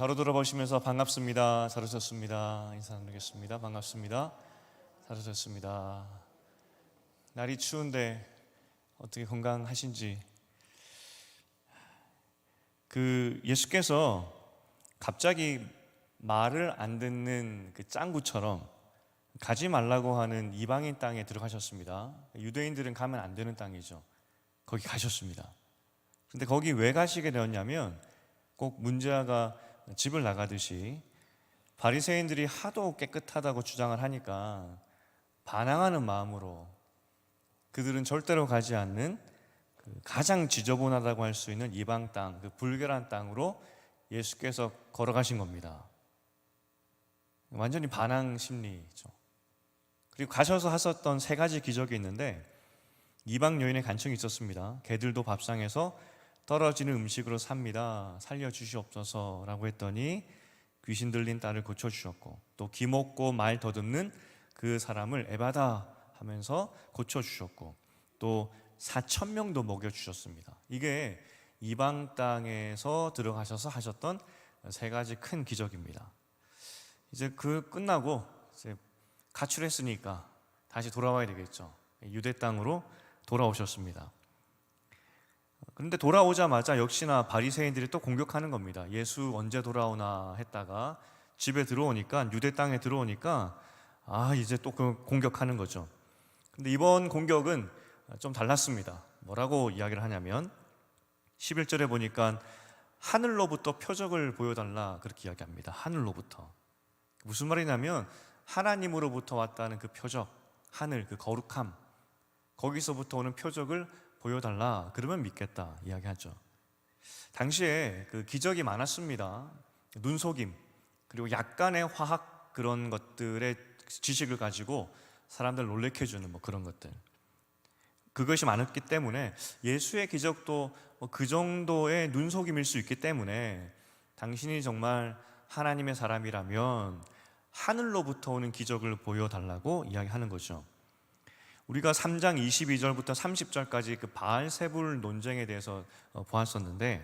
바로 돌아보시면서 반갑습니다. 잘 오셨습니다. 인사 나누겠습니다. 반갑습니다. 잘 오셨습니다. 날이 추운데 어떻게 건강하신지. 예수께서 갑자기 말을 안 듣는 그 짱구처럼 가지 말라고 하는 이방인 땅에 들어가셨습니다. 유대인들은 가면 안 되는 땅이죠. 거기 가셨습니다. 근데 거기 왜 가시게 되었냐면 꼭 문제아가 집을 나가듯이 바리새인들이 하도 깨끗하다고 주장을 하니까 반항하는 마음으로 그들은 절대로 가지 않는 가장 지저분하다고 할 수 있는 이방 땅, 그 불결한 땅으로 예수께서 걸어가신 겁니다. 완전히 반항 심리죠. 그리고 가셔서 하셨던 세 가지 기적이 있는데 이방 여인의 간청이 있었습니다. 개들도 밥상에서 떨어지는 음식으로 삽니다. 살려주시옵소서라고 했더니 귀신 들린 딸을 고쳐주셨고, 또 기먹고 말 더듬는 그 사람을 에바다 하면서 고쳐주셨고, 또 4,000명도 먹여주셨습니다. 이게 이방 땅에서 들어가셔서 하셨던 세 가지 큰 기적입니다. 이제 끝나고 이제 가출했으니까 다시 돌아와야 되겠죠. 유대 땅으로 돌아오셨습니다. 그런데 돌아오자마자 역시나 바리새인들이 또 공격하는 겁니다. 예수 언제 돌아오나 했다가 집에 들어오니까, 유대 땅에 들어오니까 이제 또 공격하는 거죠. 근데 이번 공격은 좀 달랐습니다. 뭐라고 이야기를 하냐면 11절에 보니까 하늘로부터 표적을 보여달라 그렇게 이야기합니다. 하늘로부터. 무슨 말이냐면 하나님으로부터 왔다는 그 표적, 하늘, 그 거룩함, 거기서부터 오는 표적을 보여달라, 그러면 믿겠다 이야기하죠. 당시에 그 기적이 많았습니다. 눈속임, 그리고 약간의 화학 그런 것들의 지식을 가지고 사람들 놀래켜주는 그런 것들, 그것이 많았기 때문에 예수의 기적도 그 정도의 눈속임일 수 있기 때문에 당신이 정말 하나님의 사람이라면 하늘로부터 오는 기적을 보여달라고 이야기하는 거죠. 우리가 3장 22절부터 30절까지 그 바알세불 논쟁에 대해서 보았었는데,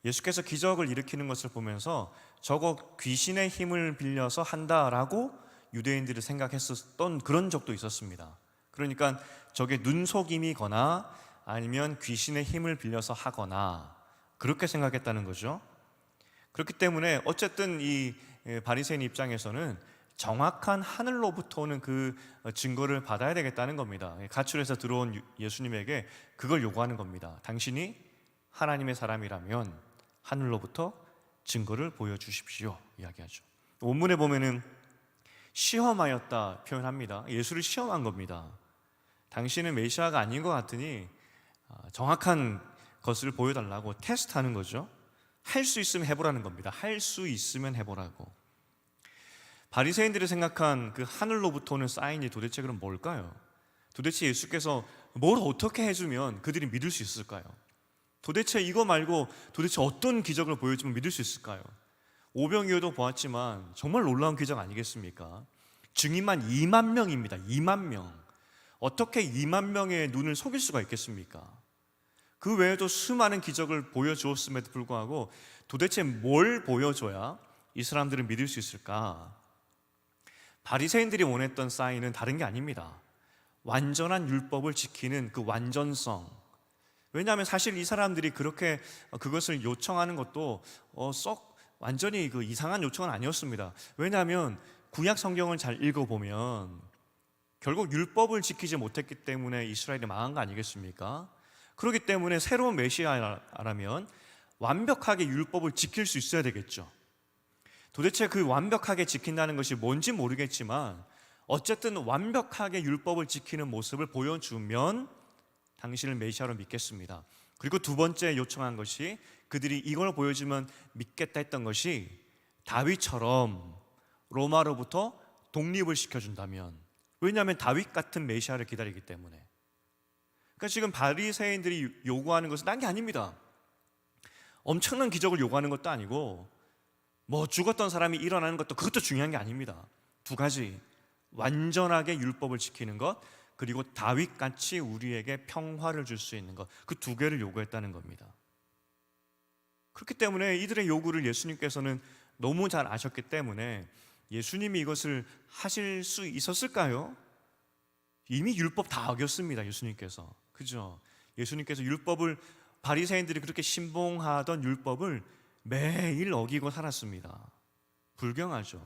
예수께서 기적을 일으키는 것을 보면서 저거 귀신의 힘을 빌려서 한다라고 유대인들이 생각했었던 그런 적도 있었습니다. 그러니까 저게 눈속임이거나 아니면 귀신의 힘을 빌려서 하거나 그렇게 생각했다는 거죠. 그렇기 때문에 어쨌든 이 바리새인 입장에서는 정확한 하늘로부터 오는 그 증거를 받아야 되겠다는 겁니다. 가출해서 들어온 예수님에게 그걸 요구하는 겁니다. 당신이 하나님의 사람이라면 하늘로부터 증거를 보여주십시오 이야기하죠. 원문에 보면은 시험하였다 표현합니다. 예수를 시험한 겁니다. 당신은 메시아가 아닌 것 같으니 정확한 것을 보여달라고 테스트하는 거죠. 할 수 있으면 해보라는 겁니다. 할 수 있으면 해보라고. 바리새인들이 생각한 그 하늘로부터 오는 사인이 도대체 그럼 뭘까요? 도대체 예수께서 뭘 어떻게 해주면 그들이 믿을 수 있을까요? 도대체 이거 말고 도대체 어떤 기적을 보여주면 믿을 수 있을까요? 오병이어도 보았지만 정말 놀라운 기적 아니겠습니까? 증인만 2만 명입니다. 2만 명. 어떻게 2만 명의 눈을 속일 수가 있겠습니까? 그 외에도 수많은 기적을 보여주었음에도 불구하고 도대체 뭘 보여줘야 이 사람들을 믿을 수 있을까? 바리새인들이 원했던 사인은 다른 게 아닙니다. 완전한 율법을 지키는 그 완전성. 왜냐하면 사실 이 사람들이 그렇게 그것을 요청하는 것도 썩 완전히 그 이상한 요청은 아니었습니다. 왜냐하면 구약 성경을 잘 읽어보면 결국 율법을 지키지 못했기 때문에 이스라엘이 망한 거 아니겠습니까? 그렇기 때문에 새로운 메시아라면 완벽하게 율법을 지킬 수 있어야 되겠죠. 도대체 그 완벽하게 지킨다는 것이 뭔지 모르겠지만 어쨌든 완벽하게 율법을 지키는 모습을 보여주면 당신을 메시아로 믿겠습니다. 그리고 두 번째 요청한 것이, 그들이 이걸 보여주면 믿겠다 했던 것이 다윗처럼 로마로부터 독립을 시켜준다면, 왜냐하면 다윗 같은 메시아를 기다리기 때문에. 그러니까 지금 바리새인들이 요구하는 것은 딴 게 아닙니다. 엄청난 기적을 요구하는 것도 아니고 죽었던 사람이 일어나는 것도, 그것도 중요한 게 아닙니다. 두 가지, 완전하게 율법을 지키는 것, 그리고 다윗같이 우리에게 평화를 줄 수 있는 것, 그 두 개를 요구했다는 겁니다. 그렇기 때문에 이들의 요구를 예수님께서는 너무 잘 아셨기 때문에 예수님이 이것을 하실 수 있었을까요? 이미 율법 다 어겼습니다. 예수님께서. 그죠? 예수님께서 율법을, 바리새인들이 그렇게 신봉하던 율법을 매일 어기고 살았습니다. 불경하죠.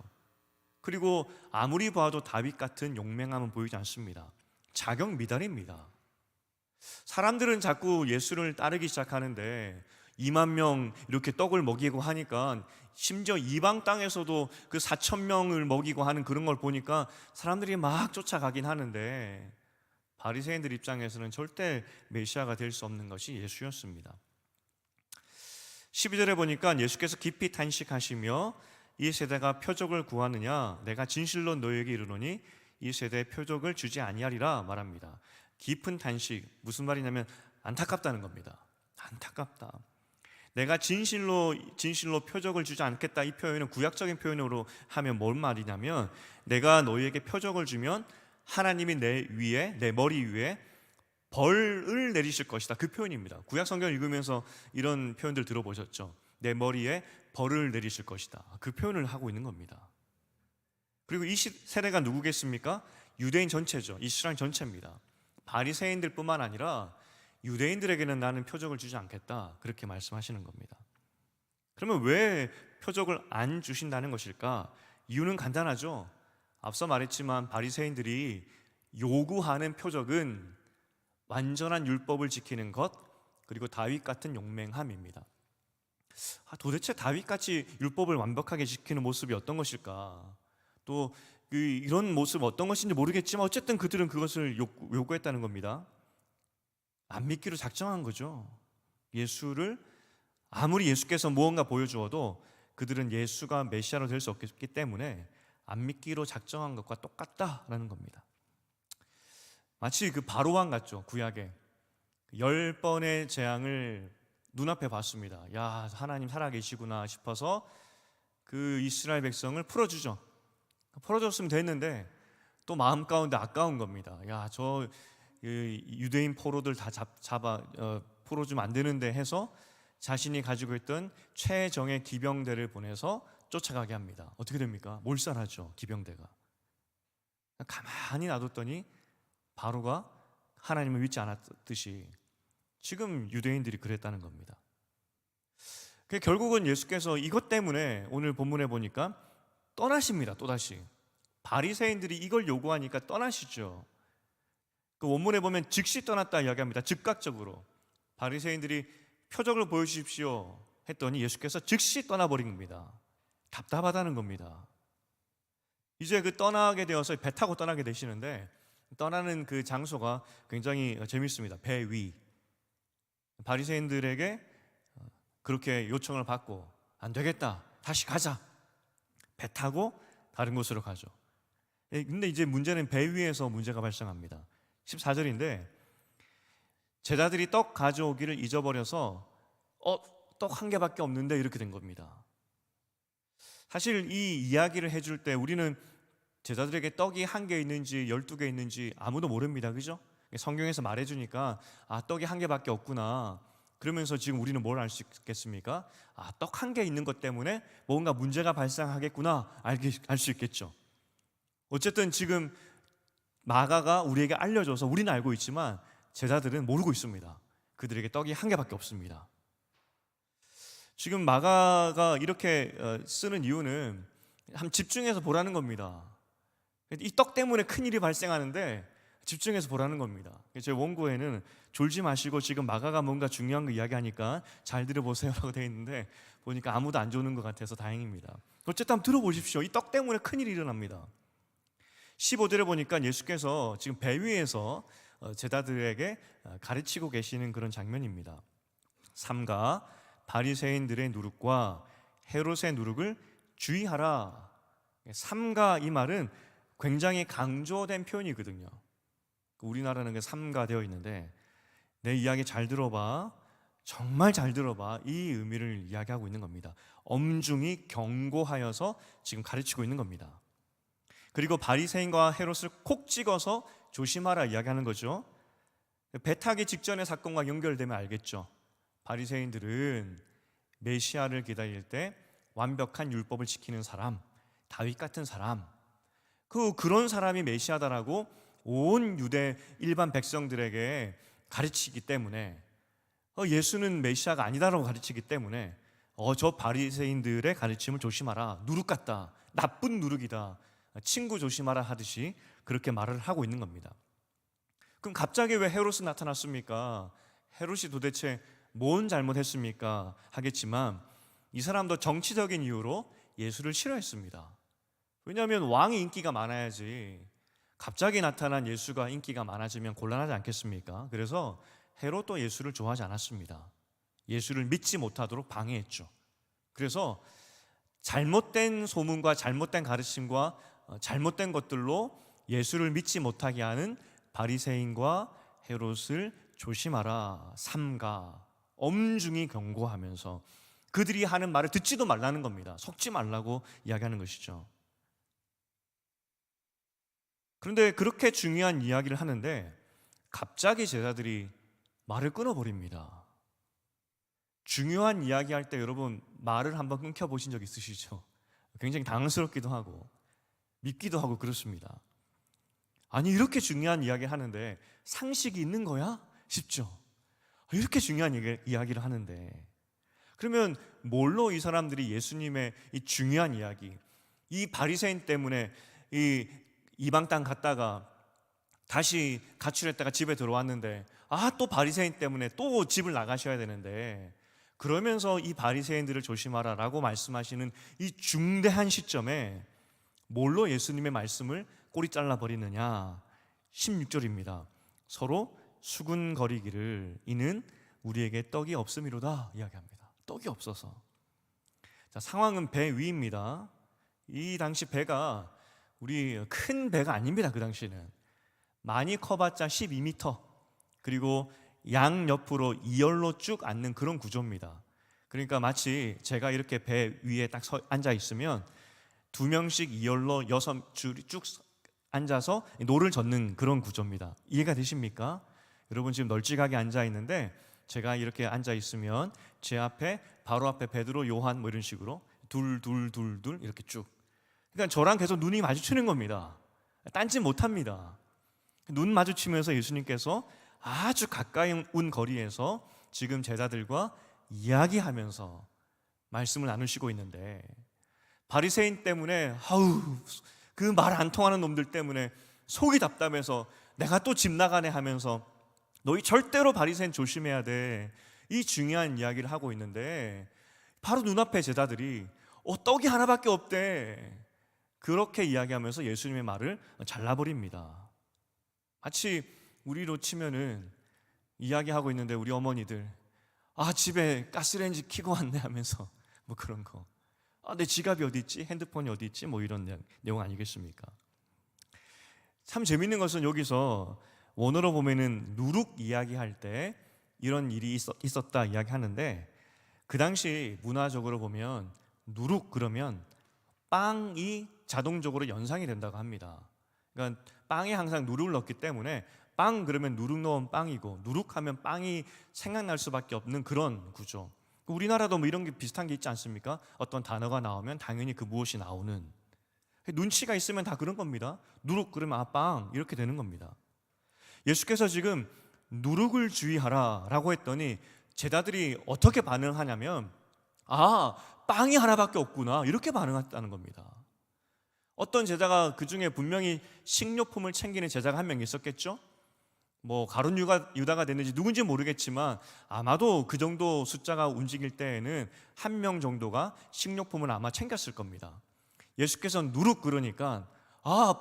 그리고 아무리 봐도 다윗 같은 용맹함은 보이지 않습니다. 자격 미달입니다. 사람들은 자꾸 예수를 따르기 시작하는데 2만 명 이렇게 떡을 먹이고 하니까, 심지어 이방 땅에서도 그 4천 명을 먹이고 하는 그런 걸 보니까 사람들이 막 쫓아가긴 하는데, 바리새인들 입장에서는 절대 메시아가 될 수 없는 것이 예수였습니다. 12절에 보니까 예수께서 깊이 탄식하시며 이 세대가 표적을 구하느냐, 내가 진실로 너희에게 이르노니 이 세대에 표적을 주지 아니하리라 말합니다. 깊은 탄식, 무슨 말이냐면 안타깝다는 겁니다. 안타깝다. 내가 진실로 표적을 주지 않겠다, 이 표현은 구약적인 표현으로 하면 뭔 말이냐면, 내가 너희에게 표적을 주면 하나님이 내 머리 위에 벌을 내리실 것이다, 그 표현입니다. 구약 성경을 읽으면서 이런 표현들 들어보셨죠? 내 머리에 벌을 내리실 것이다, 그 표현을 하고 있는 겁니다. 그리고 이 세대가 누구겠습니까? 유대인 전체죠. 이스라엘 전체입니다. 바리새인들 뿐만 아니라 유대인들에게는 나는 표적을 주지 않겠다, 그렇게 말씀하시는 겁니다. 그러면 왜 표적을 안 주신다는 것일까? 이유는 간단하죠. 앞서 말했지만 바리새인들이 요구하는 표적은 완전한 율법을 지키는 것, 그리고 다윗 같은 용맹함입니다. 도대체 다윗같이 율법을 완벽하게 지키는 모습이 어떤 것일까? 또 이런 모습 어떤 것인지 모르겠지만 어쨌든 그들은 그것을 요구했다는 겁니다. 안 믿기로 작정한 거죠. 예수를 아무리 예수께서 무언가 보여주어도 그들은 예수가 메시아로 될 수 없기 때문에 안 믿기로 작정한 것과 똑같다라는 겁니다. 마치 그 바로왕 같죠. 구약에 10번의 재앙을 눈앞에 봤습니다. 야, 하나님 살아계시구나 싶어서 그 이스라엘 백성을 풀어주죠. 풀어줬으면 됐는데 또 마음 가운데 아까운 겁니다. 야, 저 유대인 포로들 다 잡아 풀어주면 안 되는데 해서 자신이 가지고 있던 최정예 기병대를 보내서 쫓아가게 합니다. 어떻게 됩니까? 몰살하죠, 기병대가. 가만히 놔뒀더니 바로가 하나님을 믿지 않았듯이 지금 유대인들이 그랬다는 겁니다. 결국은 예수께서 이것 때문에 오늘 본문에 보니까 떠나십니다. 또다시 바리새인들이 이걸 요구하니까 떠나시죠. 그 원문에 보면 즉시 떠났다 이야기합니다. 즉각적으로. 바리새인들이 표적을 보여주십시오 했더니 예수께서 즉시 떠나버린 겁니다. 답답하다는 겁니다. 이제 그 떠나게 되어서 배 타고 떠나게 되시는데, 떠나는 그 장소가 굉장히 재밌습니다. 배 위. 바리새인들에게 그렇게 요청을 받고 안 되겠다, 다시 가자. 배 타고 다른 곳으로 가죠. 근데 이제 문제는 배 위에서 문제가 발생합니다. 14절인데 제자들이 떡 가져오기를 잊어버려서 떡 한 개밖에 없는데 이렇게 된 겁니다. 사실 이 이야기를 해줄 때 우리는 제자들에게 떡이 1개 있는지 12개 있는지 아무도 모릅니다. 그죠? 성경에서 말해주니까 떡이 1개밖에 없구나. 그러면서 지금 우리는 뭘 알 수 있겠습니까? 떡 1개 있는 것 때문에 뭔가 문제가 발생하겠구나 알 수 있겠죠. 어쨌든 지금 마가가 우리에게 알려줘서 우리는 알고 있지만 제자들은 모르고 있습니다. 그들에게 떡이 1개밖에 없습니다. 지금 마가가 이렇게 쓰는 이유는 한번 집중해서 보라는 겁니다. 이 떡 때문에 큰일이 발생하는데 집중해서 보라는 겁니다. 제 원고에는 졸지 마시고 지금 마가가 뭔가 중요한 거 이야기하니까 잘 들어보세요 라고 되어 있는데, 보니까 아무도 안 조는 것 같아서 다행입니다. 어쨌든 한번 들어보십시오. 이 떡 때문에 큰일이 일어납니다. 15절에 보니까 예수께서 지금 배 위에서 제자들에게 가르치고 계시는 그런 장면입니다. 삼가 바리새인들의 누룩과 헤롯의 누룩을 주의하라. 삼가, 이 말은 굉장히 강조된 표현이거든요. 우리나라는 그 삼가되어 있는데, 내 이야기 잘 들어봐, 정말 잘 들어봐, 이 의미를 이야기하고 있는 겁니다. 엄중히 경고하여서 지금 가르치고 있는 겁니다. 그리고 바리새인과 헤롯을 콕 찍어서 조심하라 이야기하는 거죠. 배 타기 직전의 사건과 연결되면 알겠죠. 바리새인들은 메시아를 기다릴 때 완벽한 율법을 지키는 사람, 다윗 같은 사람, 그런 사람이 메시아다라고 온 유대 일반 백성들에게 가르치기 때문에 예수는 메시아가 아니다라고 가르치기 때문에 저 바리새인들의 가르침을 조심하라, 누룩 같다, 나쁜 누룩이다, 친구 조심하라 하듯이 그렇게 말을 하고 있는 겁니다. 그럼 갑자기 왜 헤롯이 나타났습니까? 헤롯이 도대체 뭔 잘못했습니까? 하겠지만 이 사람도 정치적인 이유로 예수를 싫어했습니다. 왜냐하면 왕이 인기가 많아야지 갑자기 나타난 예수가 인기가 많아지면 곤란하지 않겠습니까? 그래서 헤롯도 예수를 좋아하지 않았습니다. 예수를 믿지 못하도록 방해했죠. 그래서 잘못된 소문과 잘못된 가르침과 잘못된 것들로 예수를 믿지 못하게 하는 바리새인과 헤롯을 조심하라, 삼가 엄중히 경고하면서 그들이 하는 말을 듣지도 말라는 겁니다. 속지 말라고 이야기하는 것이죠. 그런데 그렇게 중요한 이야기를 하는데 갑자기 제자들이 말을 끊어버립니다. 중요한 이야기할 때 여러분 말을 한번 끊겨보신 적 있으시죠? 굉장히 당황스럽기도 하고 믿기도 하고 그렇습니다. 아니 이렇게 중요한 이야기 하는데 상식이 있는 거야? 싶죠. 이렇게 중요한 이야기를 하는데 그러면 뭘로 이 사람들이 예수님의 이 중요한 이야기, 이 바리새인 때문에 이 이방 땅 갔다가 다시 가출했다가 집에 들어왔는데 또 바리새인 때문에 또 집을 나가셔야 되는데 그러면서 이 바리새인들을 조심하라 라고 말씀하시는 이 중대한 시점에 뭘로 예수님의 말씀을 꼬리 잘라버리느냐. 16절입니다. 서로 수군거리기를 이는 우리에게 떡이 없음이로다 이야기합니다. 떡이 없어서. 자, 상황은 배 위입니다. 이 당시 배가 우리 큰 배가 아닙니다. 그 당시는 많이 커봤자 12m, 그리고 양 옆으로 2열로 쭉 앉는 그런 구조입니다. 그러니까 마치 제가 이렇게 배 위에 딱 앉아 있으면 2명씩 2열로 6줄이 쭉 앉아서 노를 젓는 그런 구조입니다. 이해가 되십니까? 여러분 지금 널찍하게 앉아 있는데 제가 이렇게 앉아 있으면 제 앞에 바로 앞에 베드로, 요한 뭐 이런 식으로 둘 이렇게 쭉. 그러니까 저랑 계속 눈이 마주치는 겁니다. 딴짓 못합니다. 눈 마주치면서 예수님께서 아주 가까이 온 거리에서 지금 제자들과 이야기하면서 말씀을 나누시고 있는데 바리새인 때문에 그 말 안 통하는 놈들 때문에 속이 답답해서 내가 또 집 나가네 하면서 너희 절대로 바리새인 조심해야 돼, 이 중요한 이야기를 하고 있는데 바로 눈앞에 제자들이 떡이 하나밖에 없대, 그렇게 이야기하면서 예수님의 말을 잘라버립니다. 마치 우리로 치면은 이야기하고 있는데 우리 어머니들 집에 가스레인지 켜고 왔네 하면서 뭐 그런 거, 내 지갑이 어디 있지? 핸드폰이 어디 있지? 뭐 이런 내용 아니겠습니까? 참 재밌는 것은 여기서 원어로 보면은 누룩 이야기할 때 이런 일이 있었다 이야기하는데 그 당시 문화적으로 보면 누룩 그러면 빵이 자동적으로 연상이 된다고 합니다. 그러니까 빵에 항상 누룩을 넣기 때문에 빵 그러면 누룩 넣은 빵이고 누룩하면 빵이 생각날 수밖에 없는 그런 구조. 우리나라도 뭐 이런 게 비슷한 게 있지 않습니까? 어떤 단어가 나오면 당연히 그 무엇이 나오는, 눈치가 있으면 다 그런 겁니다. 누룩 그러면 빵 이렇게 되는 겁니다. 예수께서 지금 누룩을 주의하라 라고 했더니 제자들이 어떻게 반응하냐면 빵이 하나밖에 없구나 이렇게 반응했다는 겁니다. 어떤 제자가 그 중에 분명히 식료품을 챙기는 제자가 한 명 있었겠죠? 뭐 가룟 유다가 됐는지 누군지 모르겠지만 아마도 그 정도 숫자가 움직일 때에는 한 명 정도가 식료품을 아마 챙겼을 겁니다. 예수께서 누룩 그러니까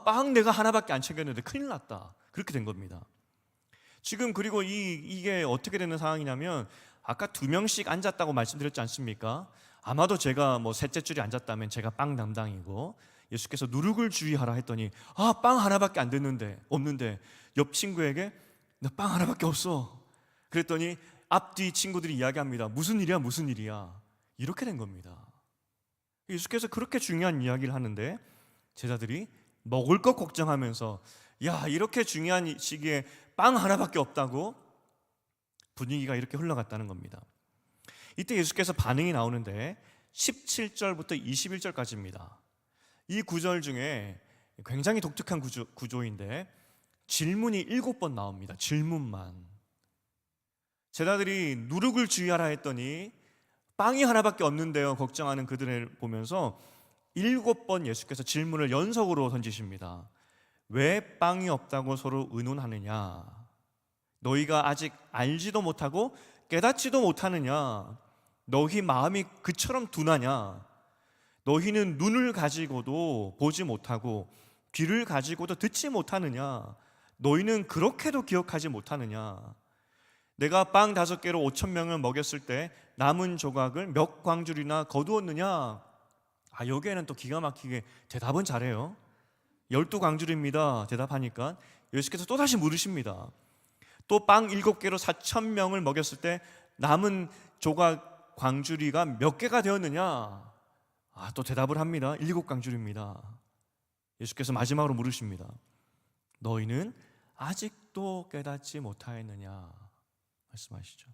빵 내가 하나밖에 안 챙겼는데 큰일 났다 그렇게 된 겁니다. 지금 그리고 이게 어떻게 되는 상황이냐면 아까 2명씩 앉았다고 말씀드렸지 않습니까? 아마도 제가 뭐 셋째 줄에 앉았다면 제가 빵 담당이고 예수께서 누룩을 주의하라 했더니 빵 하나밖에 안 됐는데 없는데 옆 친구에게 나 빵 하나밖에 없어 그랬더니 앞뒤 친구들이 이야기합니다. 무슨 일이야 이렇게 된 겁니다. 예수께서 그렇게 중요한 이야기를 하는데 제자들이 먹을 것 걱정하면서 이렇게 중요한 시기에 빵 하나밖에 없다고 분위기가 이렇게 흘러갔다는 겁니다. 이때 예수께서 반응이 나오는데 17절부터 21절까지입니다. 이 구절 중에 굉장히 독특한 구조인데 질문이 7번 나옵니다. 질문만. 제자들이 누룩을 주의하라 했더니 빵이 하나밖에 없는데요 걱정하는 그들을 보면서 7번 예수께서 질문을 연속으로 던지십니다. 왜 빵이 없다고 서로 의논하느냐? 너희가 아직 알지도 못하고 깨닫지도 못하느냐? 너희 마음이 그처럼 둔하냐? 너희는 눈을 가지고도 보지 못하고 귀를 가지고도 듣지 못하느냐? 너희는 그렇게도 기억하지 못하느냐? 내가 빵 5개로 5,000명을 먹였을 때 남은 조각을 몇 광줄이나 거두었느냐? 여기에는 또 기가 막히게 대답은 잘해요. 12광줄입니다 대답하니까 예수께서 또다시 물으십니다. 또 빵 7개로 4,000명을 먹였을 때 남은 조각 광주리가 몇 개가 되었느냐? 또 대답을 합니다. 7광줄입니다. 예수께서 마지막으로 물으십니다. 너희는 아직도 깨닫지 못하였느냐? 말씀하시죠.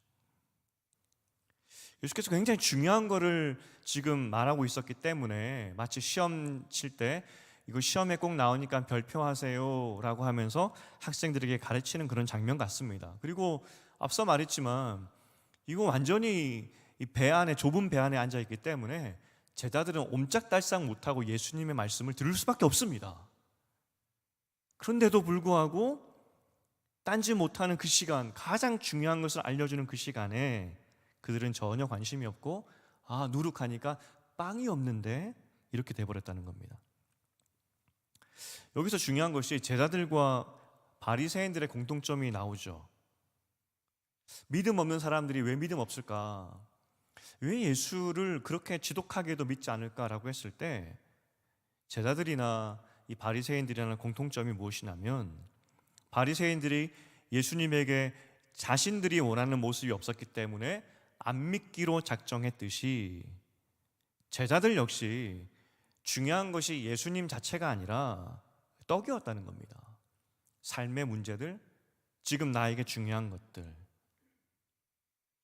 예수께서 굉장히 중요한 거를 지금 말하고 있었기 때문에 마치 시험 칠 때 이거 시험에 꼭 나오니까 별표하세요 라고 하면서 학생들에게 가르치는 그런 장면 같습니다. 그리고 앞서 말했지만 이거 완전히 이 배 안에, 좁은 배 안에 앉아있기 때문에 제자들은 옴짝달싹 못하고 예수님의 말씀을 들을 수밖에 없습니다. 그런데도 불구하고 딴지 못하는 그 시간, 가장 중요한 것을 알려주는 그 시간에 그들은 전혀 관심이 없고 누룩하니까 빵이 없는데 이렇게 돼버렸다는 겁니다. 여기서 중요한 것이 제자들과 바리새인들의 공통점이 나오죠. 믿음 없는 사람들이 왜 믿음 없을까? 왜 예수를 그렇게 지독하게도 믿지 않을까라고 했을 때 제자들이나 이 바리새인들이라는 공통점이 무엇이냐면 바리새인들이 예수님에게 자신들이 원하는 모습이 없었기 때문에 안 믿기로 작정했듯이 제자들 역시 중요한 것이 예수님 자체가 아니라 떡이었다는 겁니다. 삶의 문제들, 지금 나에게 중요한 것들,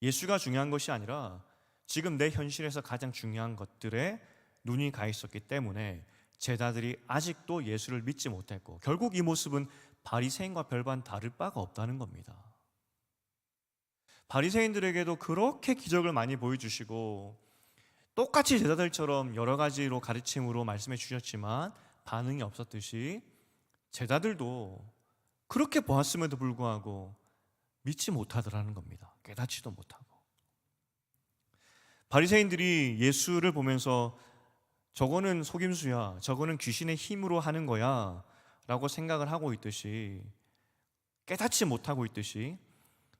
예수가 중요한 것이 아니라 지금 내 현실에서 가장 중요한 것들에 눈이 가 있었기 때문에 제자들이 아직도 예수를 믿지 못했고 결국 이 모습은 바리새인과 별반 다를 바가 없다는 겁니다. 바리새인들에게도 그렇게 기적을 많이 보여주시고 똑같이 제자들처럼 여러 가지로 가르침으로 말씀해 주셨지만 반응이 없었듯이 제자들도 그렇게 보았음에도 불구하고 믿지 못하더라는 겁니다. 깨닫지도 못하고. 바리새인들이 예수를 보면서 저거는 속임수야, 저거는 귀신의 힘으로 하는 거야 라고 생각을 하고 있듯이, 깨닫지 못하고 있듯이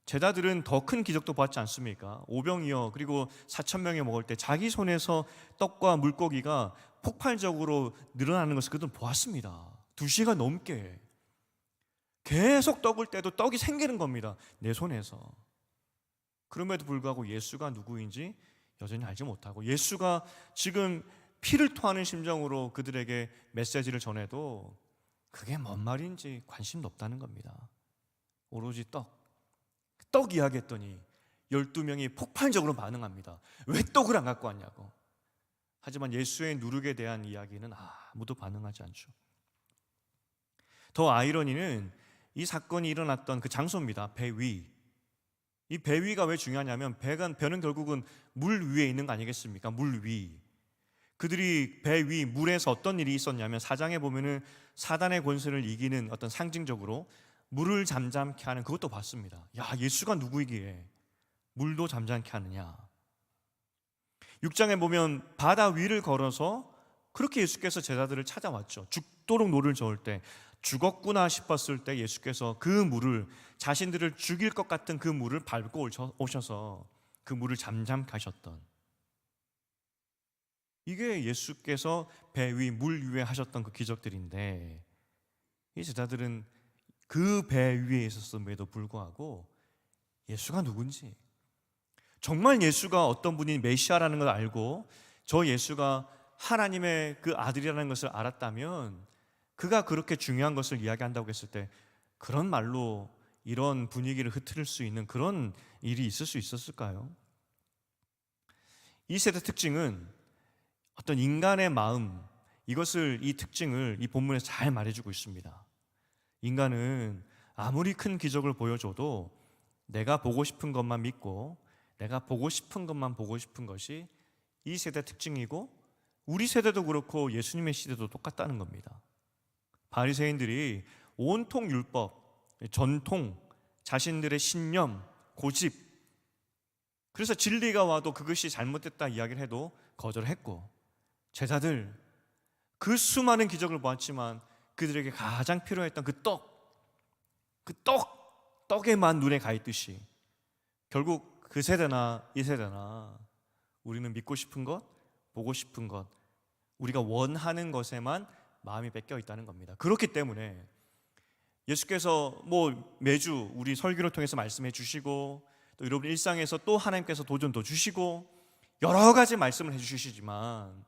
제자들은 더 큰 기적도 보았지 않습니까? 오병이어 그리고 4,000명이 먹을 때 자기 손에서 떡과 물고기가 폭발적으로 늘어나는 것을 그들은 보았습니다. 2시간 넘게 계속 떡을 떼도 떡이 생기는 겁니다, 내 손에서. 그럼에도 불구하고 예수가 누구인지 여전히 알지 못하고, 예수가 지금 피를 토하는 심정으로 그들에게 메시지를 전해도 그게 뭔 말인지 관심도 없다는 겁니다. 오로지 떡 이야기했더니 12명이 폭발적으로 반응합니다. 왜 떡을 안 갖고 왔냐고. 하지만 예수의 누룩에 대한 이야기는 아무도 반응하지 않죠. 더 아이러니는 이 사건이 일어났던 그 장소입니다. 배 위. 이 배 위가 왜 중요하냐면 배는 결국은 물 위에 있는 거 아니겠습니까? 물 위. 그들이 배 위 물에서 어떤 일이 있었냐면 4장에 보면은 사단의 권세를 이기는 어떤 상징적으로 물을 잠잠케 하는 그것도 봤습니다. 예수가 누구이기에 물도 잠잠케 하느냐. 6장에 보면 바다 위를 걸어서 그렇게 예수께서 제자들을 찾아왔죠. 죽도록 노를 저을 때, 죽었구나 싶었을 때 예수께서 그 물을, 자신들을 죽일 것 같은 그 물을 밟고 오셔서 그 물을 잠잠케 하셨던, 이게 예수께서 배 위, 물 위에 하셨던 그 기적들인데, 이 제자들은 그 배 위에 있었음에도 불구하고 예수가 누군지, 정말 예수가 어떤 분이 메시아라는 걸 알고 저 예수가 하나님의 그 아들이라는 것을 알았다면 그가 그렇게 중요한 것을 이야기한다고 했을 때 그런 말로 이런 분위기를 흐트릴 수 있는 그런 일이 있을 수 있었을까요? 이 세대 특징은 어떤 인간의 마음, 이 특징을 이 본문에서 잘 말해주고 있습니다. 인간은 아무리 큰 기적을 보여줘도 내가 보고 싶은 것만 믿고 내가 보고 싶은 것만 보고 싶은 것이 이 세대 특징이고, 우리 세대도 그렇고 예수님의 시대도 똑같다는 겁니다. 바리새인들이 온통 율법, 전통, 자신들의 신념, 고집, 그래서 진리가 와도 그것이 잘못됐다 이야기를 해도 거절했고, 제자들 그 수많은 기적을 보았지만 그들에게 가장 필요했던 떡에만 눈에 가 있듯이 결국 그 세대나 이 세대나 우리는 믿고 싶은 것, 보고 싶은 것, 우리가 원하는 것에만 마음이 뺏겨 있다는 겁니다. 그렇기 때문에 예수께서 매주 우리 설교를 통해서 말씀해 주시고, 또 여러분 일상에서 또 하나님께서 도전도 주시고 여러 가지 말씀을 해주시지만,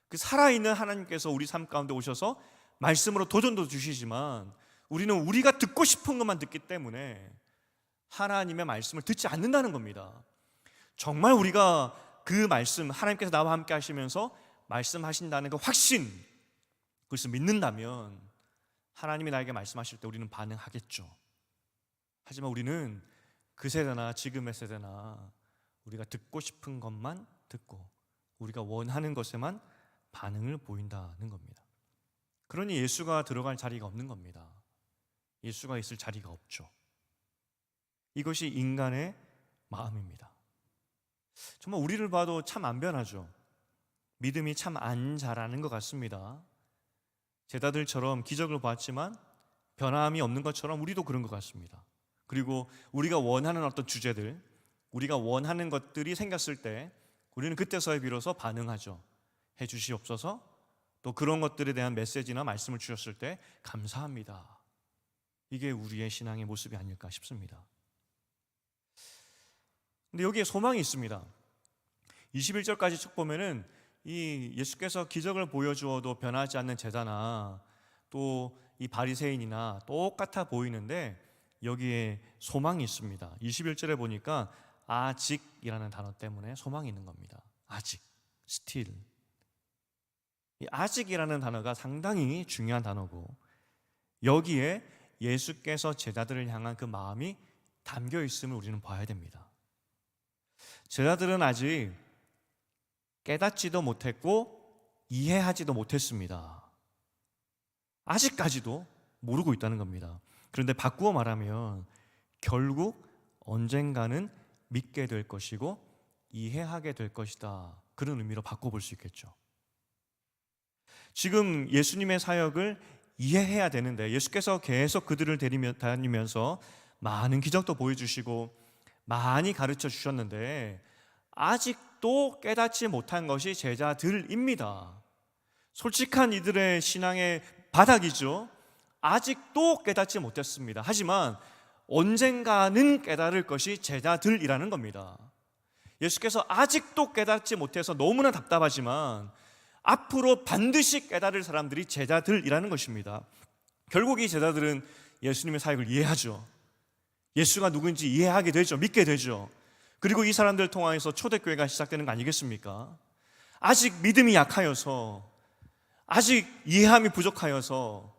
그 살아있는 하나님께서 우리 삶 가운데 오셔서 말씀으로 도전도 주시지만, 우리는 우리가 듣고 싶은 것만 듣기 때문에 하나님의 말씀을 듣지 않는다는 겁니다. 정말 우리가 그 말씀, 하나님께서 나와 함께 하시면서 말씀하신다는 그 확신, 그것을 믿는다면 하나님이 나에게 말씀하실 때 우리는 반응하겠죠. 하지만 우리는 그 세대나 지금의 세대나 우리가 듣고 싶은 것만 듣고 우리가 원하는 것에만 반응을 보인다는 겁니다. 그러니 예수가 들어갈 자리가 없는 겁니다. 예수가 있을 자리가 없죠. 이것이 인간의 마음입니다. 정말 우리를 봐도 참 안 변하죠. 믿음이 참 안 자라는 것 같습니다. 제자들처럼 기적을 봤지만 변함이 없는 것처럼 우리도 그런 것 같습니다. 그리고 우리가 원하는 어떤 주제들, 우리가 원하는 것들이 생겼을 때 우리는 그때서야 비로소 반응하죠. 해주시옵소서. 또 그런 것들에 대한 메시지나 말씀을 주셨을 때 감사합니다. 이게 우리의 신앙의 모습이 아닐까 싶습니다. 근데 여기에 소망이 있습니다. 21절까지 쭉 보면은 이 예수께서 기적을 보여주어도 변하지 않는 제자나 또 이 바리새인이나 똑같아 보이는데 여기에 소망이 있습니다. 21절에 보니까 아직이라는 단어 때문에 소망이 있는 겁니다. 아직, still. 이 아직이라는 단어가 상당히 중요한 단어고, 여기에 예수께서 제자들을 향한 그 마음이 담겨 있음을 우리는 봐야 됩니다. 제자들은 아직 깨닫지도 못했고 이해하지도 못했습니다. 아직까지도 모르고 있다는 겁니다. 그런데 바꾸어 말하면 결국 언젠가는 믿게 될 것이고 이해하게 될 것이다, 그런 의미로 바꿔볼 수 있겠죠. 지금 예수님의 사역을 이해해야 되는데 예수께서 계속 그들을 다니면서 많은 기적도 보여주시고 많이 가르쳐 주셨는데 아직도 깨닫지 못한 것이 제자들입니다. 솔직한 이들의 신앙의 바닥이죠. 아직도 깨닫지 못했습니다. 하지만 언젠가는 깨달을 것이 제자들이라는 겁니다. 예수께서 아직도 깨닫지 못해서 너무나 답답하지만 앞으로 반드시 깨달을 사람들이 제자들이라는 것입니다. 결국 이 제자들은 예수님의 사역을 이해하죠. 예수가 누군지 이해하게 되죠. 믿게 되죠. 그리고 이 사람들 통해서 초대교회가 시작되는 거 아니겠습니까? 아직 믿음이 약하여서, 아직 이해함이 부족하여서,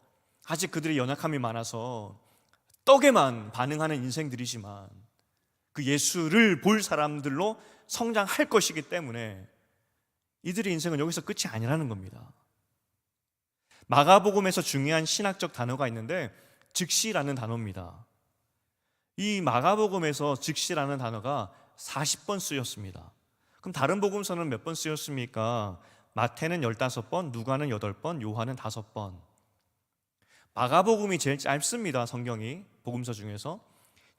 아직 그들의 연약함이 많아서 떡에만 반응하는 인생들이지만 그 예수를 볼 사람들로 성장할 것이기 때문에 이들의 인생은 여기서 끝이 아니라는 겁니다. 마가복음에서 중요한 신학적 단어가 있는데 즉시라는 단어입니다. 이 마가복음에서 즉시라는 단어가 40번 쓰였습니다. 그럼 다른 복음서는 몇 번 쓰였습니까? 마태는 15번, 누가는 8번, 요한은 5번. 마가복음이 제일 짧습니다. 성경이 복음서 중에서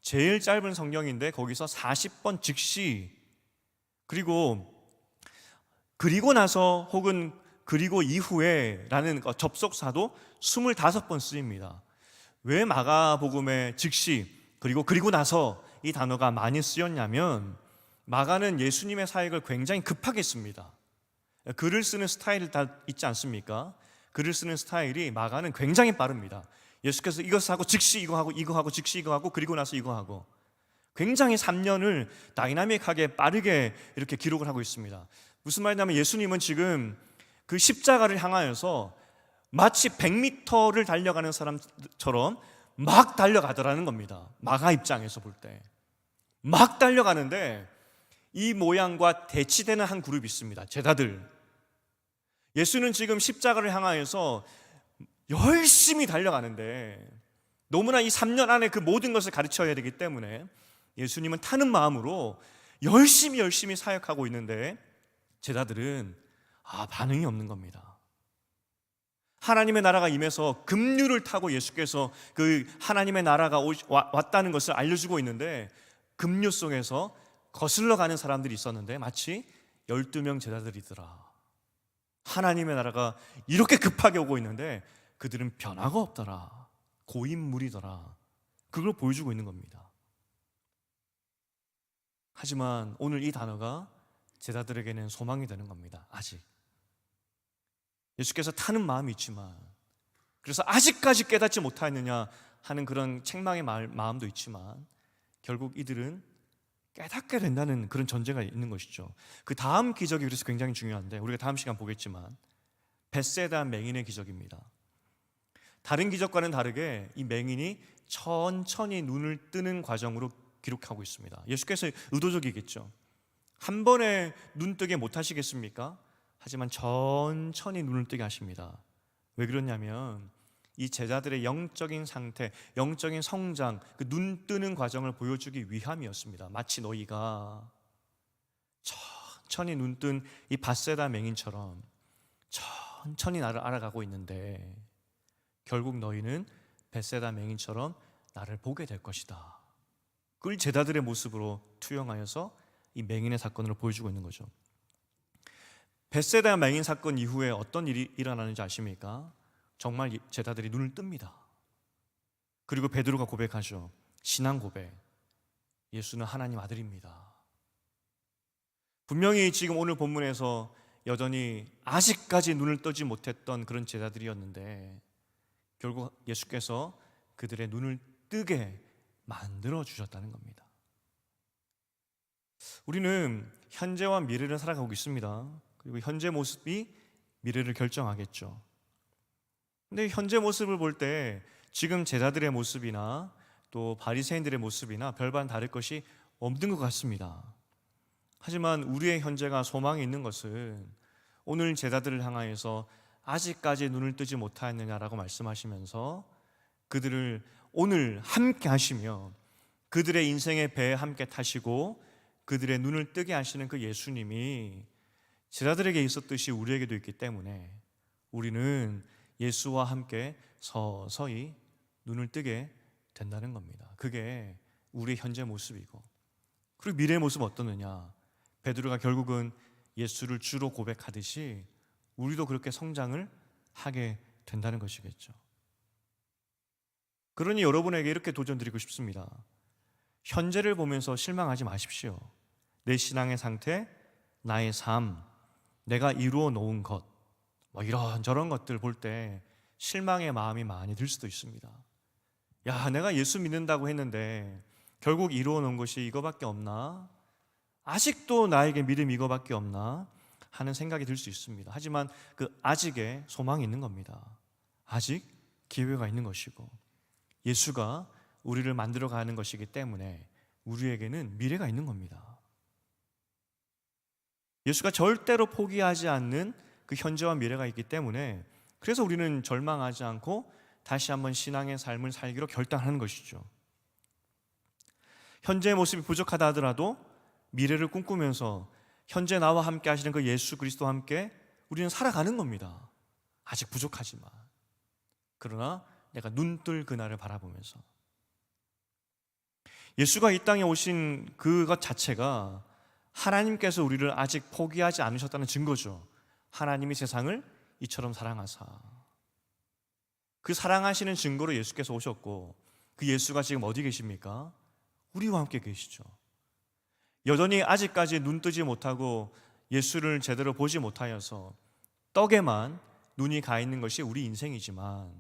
제일 짧은 성경인데 거기서 40번 즉시, 그리고 나서 혹은 그리고 이후에 라는 접속사도 25번 쓰입니다. 왜 마가복음에 즉시 그리고 나서 이 단어가 많이 쓰였냐면 마가는 예수님의 사역을 굉장히 급하게 씁니다. 글을 쓰는 스타일이 다 있지 않습니까? 글을 쓰는 스타일이 마가는 굉장히 빠릅니다. 예수께서 이것을 하고 즉시 이거 하고 즉시 이거 하고 그리고 나서 이거 하고, 굉장히 3년을 다이나믹하게 빠르게 이렇게 기록을 하고 있습니다. 무슨 말이냐면 예수님은 지금 그 십자가를 향하여서 마치 100m를 달려가는 사람처럼 막 달려가더라는 겁니다. 마가 입장에서 볼 때 막 달려가는데 이 모양과 대치되는 한 그룹이 있습니다. 제자들. 예수는 지금 십자가를 향하여서 열심히 달려가는데 너무나 이 3년 안에 그 모든 것을 가르쳐야 되기 때문에 예수님은 타는 마음으로 열심히 사역하고 있는데 제자들은 반응이 없는 겁니다. 하나님의 나라가 임해서 급류를 타고 예수께서 그 하나님의 나라가 왔다는 것을 알려주고 있는데 급류 속에서 거슬러 가는 사람들이 있었는데 마치 12명 제자들이더라. 하나님의 나라가 이렇게 급하게 오고 있는데 그들은 변화가 없더라. 고인물이더라. 그걸 보여주고 있는 겁니다. 하지만 오늘 이 단어가 제자들에게는 소망이 되는 겁니다. 아직 예수께서 타는 마음이 있지만, 그래서 아직까지 깨닫지 못하였느냐 하는 그런 책망의 마음도 있지만 결국 이들은 깨닫게 된다는 그런 전제가 있는 것이죠. 그 다음 기적이 그래서 굉장히 중요한데 우리가 다음 시간 보겠지만 벳세다 맹인의 기적입니다. 다른 기적과는 다르게 이 맹인이 천천히 눈을 뜨는 과정으로 기록하고 있습니다. 예수께서 의도적이겠죠. 한 번에 눈 뜨게 못 하시겠습니까? 하지만 천천히 눈을 뜨게 하십니다. 왜 그러냐면 이 제자들의 영적인 상태, 영적인 성장, 그 눈 뜨는 과정을 보여주기 위함이었습니다. 마치 너희가 천천히 눈 뜬 이 밧세다 맹인처럼 천천히 나를 알아가고 있는데 결국 너희는 벳세다 맹인처럼 나를 보게 될 것이다. 그걸 제자들의 모습으로 투영하여서 이 맹인의 사건으로 보여주고 있는 거죠. 벳세다 맹인 사건 이후에 어떤 일이 일어나는지 아십니까? 정말 제자들이 눈을 뜹니다. 그리고 베드로가 고백하죠. 신앙 고백. 예수는 하나님 아들입니다. 분명히 지금 오늘 본문에서 여전히 아직까지 눈을 뜨지 못했던 그런 제자들이었는데 결국 예수께서 그들의 눈을 뜨게 만들어 주셨다는 겁니다. 우리는 현재와 미래를 살아가고 있습니다. 그리고 현재 모습이 미래를 결정하겠죠. 근데 현재 모습을 볼 때 지금 제자들의 모습이나 또 바리새인들의 모습이나 별반 다를 것이 없는 것 같습니다. 하지만 우리의 현재가 소망이 있는 것은 오늘 제자들을 향하여서 아직까지 눈을 뜨지 못하였느냐라고 말씀하시면서 그들을 오늘 함께 하시며 그들의 인생의 배에 함께 타시고 그들의 눈을 뜨게 하시는 그 예수님이 제자들에게 있었듯이 우리에게도 있기 때문에 우리는 예수와 함께 서서히 눈을 뜨게 된다는 겁니다. 그게 우리의 현재 모습이고, 그리고 미래의 모습은 어떠느냐? 베드로가 결국은 예수를 주로 고백하듯이 우리도 그렇게 성장을 하게 된다는 것이겠죠. 그러니 여러분에게 이렇게 도전드리고 싶습니다. 현재를 보면서 실망하지 마십시오. 내 신앙의 상태, 나의 삶, 내가 이루어 놓은 것, 이런저런 것들 볼 때 실망의 마음이 많이 들 수도 있습니다. 야, 내가 예수 믿는다고 했는데 결국 이루어 놓은 것이 이거밖에 없나? 아직도 나에게 믿음 이거밖에 없나? 하는 생각이 들 수 있습니다. 하지만 그 아직에 소망이 있는 겁니다. 아직 기회가 있는 것이고 예수가 우리를 만들어가는 것이기 때문에 우리에게는 미래가 있는 겁니다. 예수가 절대로 포기하지 않는 그 현재와 미래가 있기 때문에 그래서 우리는 절망하지 않고 다시 한번 신앙의 삶을 살기로 결단하는 것이죠. 현재의 모습이 부족하다 하더라도 미래를 꿈꾸면서 현재 나와 함께 하시는 그 예수 그리스도와 함께 우리는 살아가는 겁니다. 아직 부족하지만. 그러나 내가 눈뜰 그날을 바라보면서 예수가 이 땅에 오신 그것 자체가 하나님께서 우리를 아직 포기하지 않으셨다는 증거죠. 하나님이 세상을 이처럼 사랑하사. 그 사랑하시는 증거로 예수께서 오셨고 그 예수가 지금 어디 계십니까? 우리와 함께 계시죠. 여전히 아직까지 눈 뜨지 못하고 예수를 제대로 보지 못하여서 떡에만 눈이 가 있는 것이 우리 인생이지만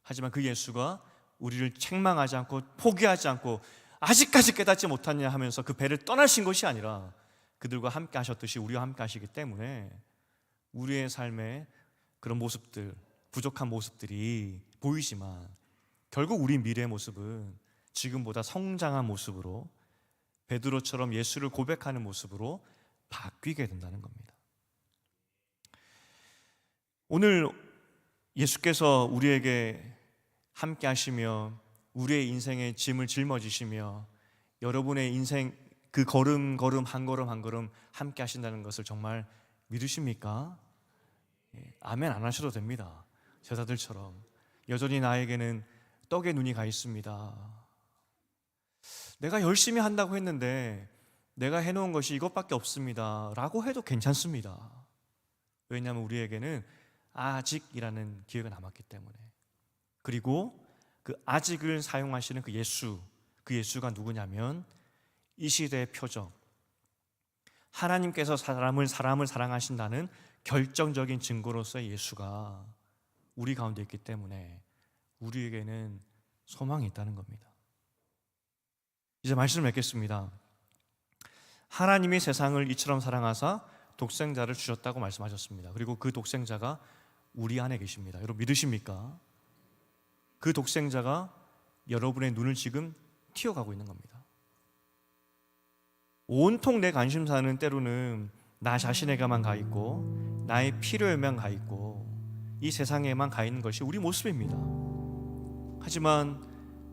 하지만 그 예수가 우리를 책망하지 않고 포기하지 않고 아직까지 깨닫지 못하냐 하면서 그 배를 떠나신 것이 아니라 그들과 함께 하셨듯이 우리와 함께 하시기 때문에 우리의 삶에 그런 모습들, 부족한 모습들이 보이지만 결국 우리 미래의 모습은 지금보다 성장한 모습으로, 베드로처럼 예수를 고백하는 모습으로 바뀌게 된다는 겁니다. 오늘 예수께서 우리에게 함께 하시며 우리의 인생의 짐을 짊어지시며 여러분의 인생 그 걸음 한 걸음 함께 하신다는 것을 정말 믿으십니까? 아멘 안 하셔도 됩니다. 제자들처럼 여전히 나에게는 떡에 눈이 가 있습니다. 내가 열심히 한다고 했는데 내가 해놓은 것이 이것밖에 없습니다 라고 해도 괜찮습니다. 왜냐하면 우리에게는 아직이라는 기회가 남았기 때문에. 그리고 그 아직을 사용하시는 그 예수가 누구냐면 이 시대의 표적, 하나님께서 사람을 사랑하신다는 결정적인 증거로서의 예수가 우리 가운데 있기 때문에 우리에게는 소망이 있다는 겁니다. 이제 말씀을 맺겠습니다. 하나님이 세상을 이처럼 사랑하사 독생자를 주셨다고 말씀하셨습니다. 그리고 그 독생자가 우리 안에 계십니다. 여러분 믿으십니까? 그 독생자가 여러분의 눈을 지금 튀어가고 있는 겁니다. 온통 내 관심사는 때로는 나 자신에게만 가 있고 나의 필요에만 가 있고 이 세상에만 가 있는 것이 우리 모습입니다. 하지만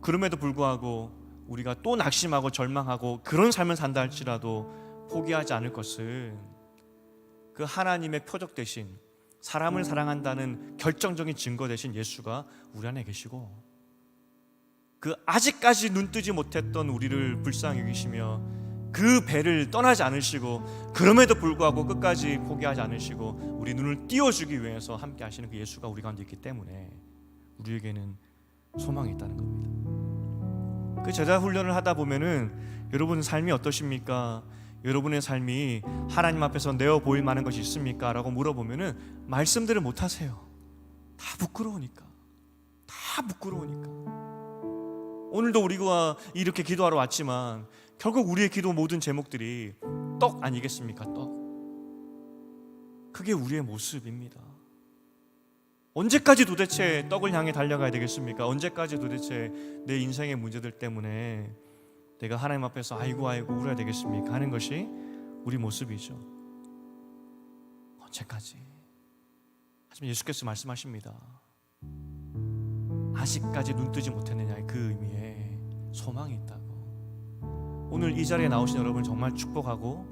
그럼에도 불구하고 우리가 또 낙심하고 절망하고 그런 삶을 산다 할지라도 포기하지 않을 것은 그 하나님의 표적 대신 사람을 사랑한다는 결정적인 증거 대신 예수가 우리 안에 계시고 그 아직까지 눈뜨지 못했던 우리를 불쌍히 여기시며 그 배를 떠나지 않으시고 그럼에도 불구하고 끝까지 포기하지 않으시고 우리 눈을 띄워주기 위해서 함께 하시는 그 예수가 우리 가운데 있기 때문에 우리에게는 소망이 있다는 겁니다. 그 제자 훈련을 하다 보면은 여러분 삶이 어떠십니까? 여러분의 삶이 하나님 앞에서 내어 보일 만한 것이 있습니까? 라고 물어보면은 말씀들을 못 하세요. 다 부끄러우니까. 오늘도 우리가 이렇게 기도하러 왔지만 결국 우리의 기도 모든 제목들이 떡 아니겠습니까? 떡. 그게 우리의 모습입니다. 언제까지 도대체 떡을 향해 달려가야 되겠습니까? 언제까지 도대체 내 인생의 문제들 때문에 내가 하나님 앞에서 아이고 울어야 되겠습니까? 하는 것이 우리 모습이죠. 언제까지? 하지만 예수께서 말씀하십니다. 아직까지 눈뜨지 못했느냐의 그 의미에 소망이 있다고. 오늘 이 자리에 나오신 여러분 정말 축복하고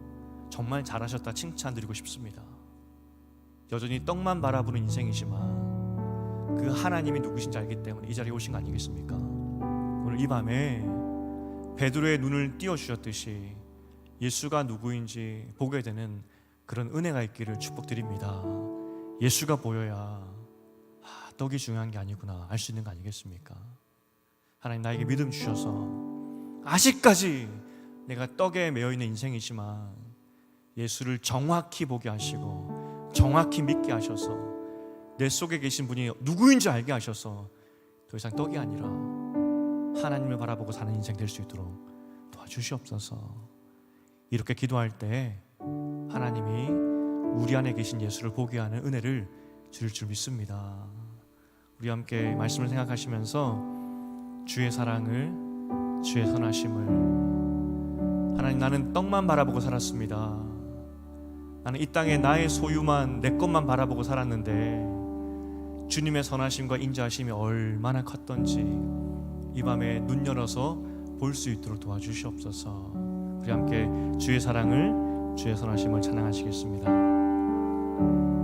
정말 잘하셨다 칭찬드리고 싶습니다. 여전히 떡만 바라보는 인생이지만 그 하나님이 누구신지 알기 때문에 이 자리에 오신 거 아니겠습니까? 오늘 이 밤에 베드로의 눈을 띄워주셨듯이 예수가 누구인지 보게 되는 그런 은혜가 있기를 축복드립니다. 예수가 보여야 떡이 중요한 게 아니구나 알 수 있는 거 아니겠습니까? 하나님 나에게 믿음 주셔서 아직까지 내가 떡에 매여있는 인생이지만 예수를 정확히 보게 하시고 정확히 믿게 하셔서 내 속에 계신 분이 누구인지 알게 하셔서 더 이상 떡이 아니라 하나님을 바라보고 사는 인생 될 수 있도록 도와주시옵소서. 이렇게 기도할 때 하나님이 우리 안에 계신 예수를 보게 하는 은혜를 주실 줄 믿습니다. 우리 함께 말씀을 생각하시면서 주의 사랑을, 주의 선하심을, 하나님 나는 떡만 바라보고 살았습니다. 나는 이 땅에 나의 소유만 내 것만 바라보고 살았는데 주님의 선하심과 인자하심이 얼마나 컸던지 이 밤에 눈 열어서 볼 수 있도록 도와주시옵소서. 우리 함께 주의 사랑을, 주의 선하심을 찬양하시겠습니다.